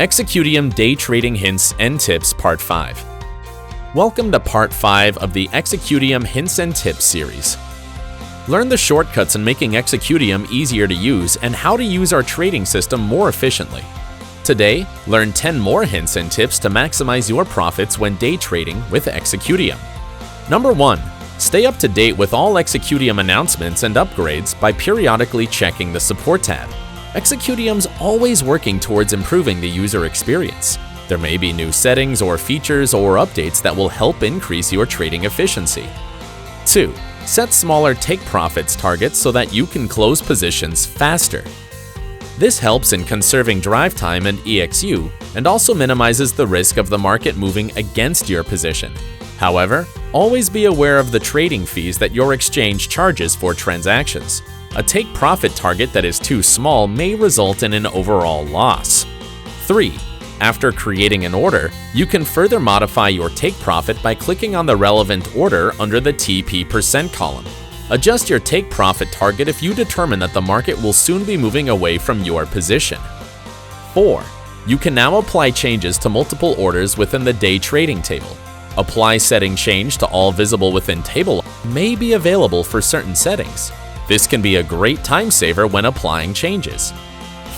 Executium Day Trading Hints and Tips Part 5. Welcome to Part 5 of the Executium Hints and Tips series. Learn the shortcuts in making Executium easier to use and how to use our trading system more efficiently. Today, learn 10 more hints and tips to maximize your profits when day trading with Executium. Number 1. Stay up to date with all Executium announcements and upgrades by periodically checking the Support tab. Executium's always working towards improving the user experience. There may be new settings or features or updates that will help increase your trading efficiency. 2. Set smaller take profits targets so that you can close positions faster. This helps in conserving drive time and EXU and also minimizes the risk of the market moving against your position. However, always be aware of the trading fees that your exchange charges for transactions. A take profit target that is too small may result in an overall loss. 3. After creating an order, you can further modify your take profit by clicking on the relevant order under the TP% column. Adjust your take profit target if you determine that the market will soon be moving away from your position. 4. You can now apply changes to multiple orders within the day trading table. Apply setting change to all visible within table may be available for certain settings. This can be a great time saver when applying changes.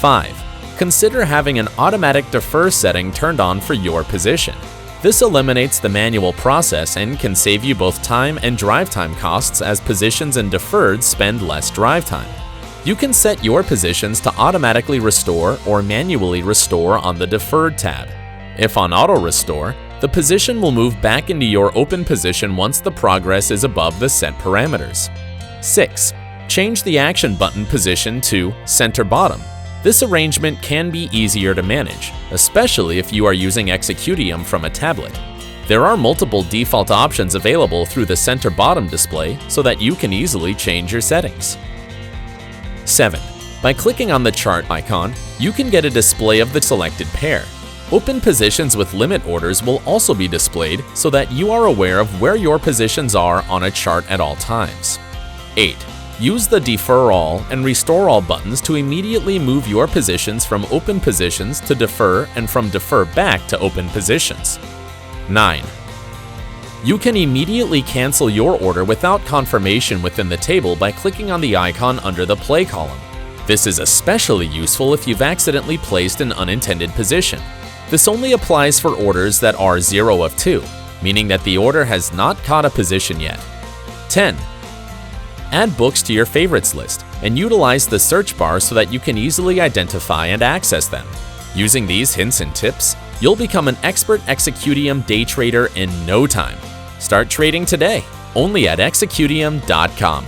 5. Consider having an automatic defer setting turned on for your position. This eliminates the manual process and can save you both time and drive time costs as positions in deferred spend less drive time. You can set your positions to automatically restore or manually restore on the deferred tab. If on auto restore, the position will move back into your open position once the progress is above the set parameters. 6. Change the action button position to center bottom. This arrangement can be easier to manage, especially if you are using Executium from a tablet. There are multiple default options available through the center bottom display so that you can easily change your settings. 7. By clicking on the chart icon, you can get a display of the selected pair. Open positions with limit orders will also be displayed so that you are aware of where your positions are on a chart at all times. 8. Use the Defer All and Restore All buttons to immediately move your positions from open positions to defer and from defer back to open positions. 9. You can immediately cancel your order without confirmation within the table by clicking on the icon under the play column. This is especially useful if you've accidentally placed an unintended position. This only applies for orders that are 0 of 2, meaning that the order has not caught a position yet. 10. Add books to your favorites list and utilize the search bar so that you can easily identify and access them. Using these hints and tips, you'll become an expert Executium day trader in no time. Start trading today, only at Executium.com.